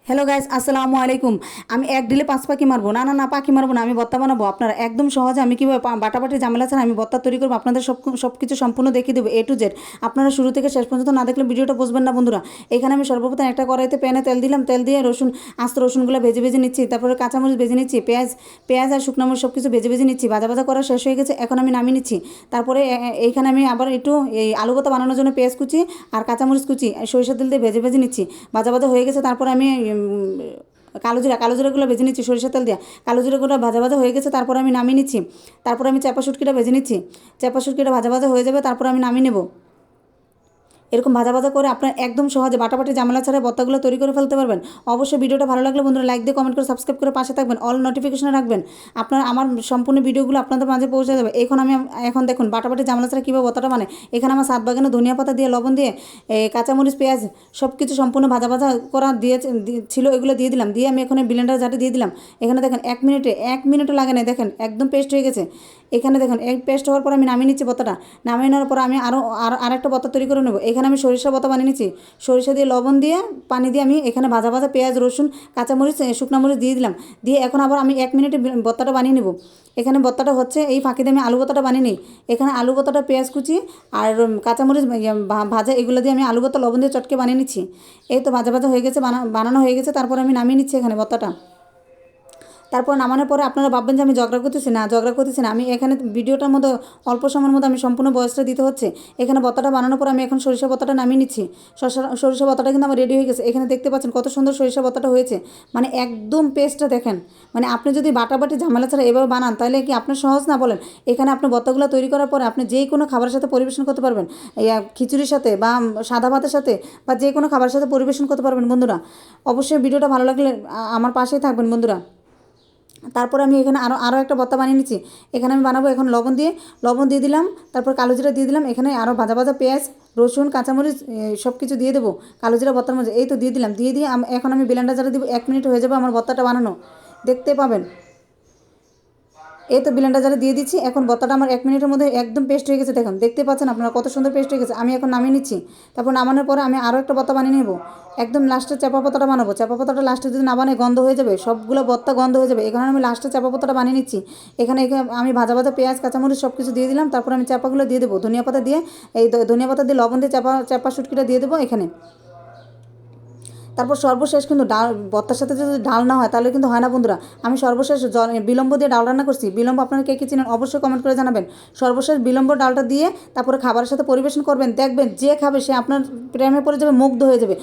Hello guys, আসসালামু আলাইকুম। আমি এক ডিলে 5 পাখি মারবো না, না না পাখি মারবো না, আমি ভর্তা বানাবো। আপনারা একদম সহজে আমি কীভাবে বাটাবাটি ঝামেলা ছাড়া আমি ভর্তা তৈরি করবো আপনাদের সব কিছু সম্পূর্ণ দেখিয়ে দেবো A to Z। আপনারা শুরু থেকে শেষ পর্যন্ত না দেখলে ভিডিওটা বুঝবেন না বন্ধুরা। এখানে আমি সর্বপ্রথম একটা কড়াইতে প্যানে তেল দিলাম, তেল দিয়ে আস্ত রসুনগুলো ভেজে ভেজে নিচ্ছি, তারপরে কাঁচামরিচ ভেজে নিচ্ছি, পেঁয়াজ আর শুকনো মরিচ সব কিছু ভেজে ভেজে নিচ্ছি। ভাজা করা শেষ হয়ে গেছে, এখন আমি নামিয়ে নিচ্ছি। তারপরে এইখানে আমি আবার একটু এই আলু ভর্তা বানানোর জন্য পেঁয়াজ কুচি আর কাঁচামরিচ কুচি সরিষার তেল দিয়ে ভেজে ভেজে নিচ্ছি। ভাজা হয়ে গেছে, তারপর আমি কালো জিরাগুলো ভেজে নিচ্ছি সরিষার তেল দিয়ে। কালো জিরাগুলো ভাজা হয়ে গেছে, তারপর আমি নামিয়ে নিচ্ছি। তারপর আমি চাপা শুটকিটা ভেজে নিচ্ছি। চাপা শুটকিটা ভাজা হয়ে যাবে, তারপর আমি নামিয়ে নেব। এরকম ভাজা করে আপনার একদম সহজে বাটাবাটি ঝামেলা ছাড়া ভর্তাগুলো তৈরি করে ফেলতে পারবেন। অবশ্যই ভিডিওটা ভালো লাগলে বন্ধুরা লাইক দিয়ে কমেন্ট করে সাবস্ক্রাইব করে পাশে থাকবেন, অল নোটিফিকেশন রাখবেন। আপনার আমার সম্পূর্ণ ভিডিওগুলো আপনাদের মাঝে পৌঁছে যাবে। এখন দেখুন বাটাবাটি ঝামেলা ছাড়া কীভাবে ভর্তাটা মানে। এখানে আমার সাত বাগানে ধনিয়া পাতা দিয়ে লবণ দিয়ে কাঁচামরিচ পেঁয়াজ সব কিছু সম্পূর্ণ ভাজা করা ছিল, এগুলো দিয়ে দিলাম। দিয়ে আমি এখানে ব্লেন্ডার জারে দিয়ে দিলাম। এখানে দেখেন 1 মিনিটও লাগে না, দেখেন একদম পেস্ট হয়ে গেছে। এখানে দেখুন এই পেস্ট হওয়ার পর আমি নামিয়ে নিচ্ছি ভর্তাটা। নামিয়ে নেওয়ার পর আমি আরেকটা ভর্তা তৈরি করে নেবো। এখানে আমি সরিষা ভর্তা বানিয়ে নিচ্ছি। সরিষা দিয়ে লবণ দিয়ে পানি দিয়ে আমি এখানে ভাজা পেঁয়াজ রসুন কাঁচামরিচ শুকনো মরিচ দিয়ে দিলাম। দিয়ে এখন আবার আমি 1 মিনিটে ভর্তাটা বানিয়ে নেব। এখানে ভর্তাটা হচ্ছে, এই ফাঁকিতে আমি আলু ভর্তাটা বানিয়ে নিই। এখানে আলু ভর্তাটা পেঁয়াজ কুচি আর কাঁচামরিচ ভাজা এগুলো দিয়ে আমি আলু ভর্তা লবণ দিয়ে চটকে বানিয়ে নিচ্ছি। এই তো ভাজা হয়ে গেছে, বানানো হয়ে গেছে। তারপর আমি নামিয়ে নিচ্ছি এখানে ভর্তাটা। তারপর নামানোর পরে আপনারা ভাববেন যে আমি ঝগড়া করতেছি না, আমি এখানে ভিডিওটার মধ্যে অল্প সময়ের মধ্যে আমি সম্পূর্ণ বয়সটা দিতে হচ্ছে। এখানে ভর্তাটা বানানোর পর আমি এখন সরিষা ভর্তাটা নামিয়ে নিচ্ছি। সরিষা ভর্তাটা কিন্তু আমার রেডি হয়ে গেছে। এখানে দেখতে পাচ্ছেন কত সুন্দর সরিষা ভর্তাটা হয়েছে, মানে একদম পেস্টটা দেখেন। মানে আপনি যদি বাটাবাটি ঝামেলা ছাড়া এভাবে বানান তাহলে কি আপনার সহজ না বলেন। এখানে আপনি ভর্তাগুলো তৈরি করার পরে আপনি যে কোনো খাবারের সাথে পরিবেশন করতে পারবেন, খিচুড়ির সাথে বা সাদা ভাতের সাথে বা যে কোনো খাবারের সাথে পরিবেশন করতে পারবেন বন্ধুরা। অবশ্যই ভিডিওটা ভালো লাগলে আমার পাশেই থাকবেন বন্ধুরা। তারপর আমি এখানে আরও একটা ভর্তা বানিয়ে নিচ্ছি। এখানে আমি বানাবো এখন লবণ দিয়ে দিলাম, তারপর কালো জিরা দিয়ে দিলাম। এখানে আরও ভাজা পেঁয়াজ রসুন কাঁচামরিচ সব কিছু দিয়ে দেবো কালো জিরা ভর্তার মধ্যে। এই তো দিয়ে দিলাম। দিয়ে এখন আমি ব্লেন্ডার জারে দিব। 1 মিনিট হয়ে যাবে আমার ভর্তাটা বানানো, দেখতে পাবেন। এই তো ব্লেন্ডার জারে দিয়ে দিচ্ছি। এখন ভর্তাটা আমার 1 মিনিটের মধ্যে একদম পেস্ট হয়ে গেছে, দেখুন দেখতে পাচ্ছেন আপনারা কত সুন্দর পেস্ট হয়ে গেছে। আমি এখন নামিয়ে নিচ্ছি। তারপর নামানোর পরে আমি আরও একটা ভর্তা বানিয়ে নেব। একদম লাস্টে চাপা পাতাটা বানাবো। চাপা পাতাটা লাস্টে যদি না বানাই গন্ধ হয়ে যাবে, সবগুলো ভর্তা গন্ধ হয়ে যাবে। এখানে আমি লাস্টে চাপা পাতাটা বানিয়ে নিচ্ছি। এখানে আমি ভাজা পেঁয়াজ কাঁচামরিচ সব কিছু দিয়ে দিলাম। তারপর আমি চাপাগুলো দিয়ে দেবো ধনিয়া পাতা দিয়ে। এই ধনিয়া পাতা দিয়ে লবণ দিয়ে চাপা শুটকিটা দিয়ে দেবো এখানে। তারপর সর্বশেষ কিন্তু ডাল ভর্তার সাথে যদি ডাল না হয় তাহলে কিন্তু হয় না বন্ধুরা। আমি সর্বশেষ বিলম্ব দিয়ে ডাল রান্না করছি। বিলম্ব আপনারা কে কী চিনেন অবশ্যই কমেন্ট করে জানাবেন। সর্বশেষ বিলম্ব ডালটা দিয়ে তারপরে খাবারের সাথে পরিবেশন করবেন, দেখবেন যে খাবে সে আপনার প্রেমে পড়ে যাবে, মুগ্ধ হয়ে যাবে।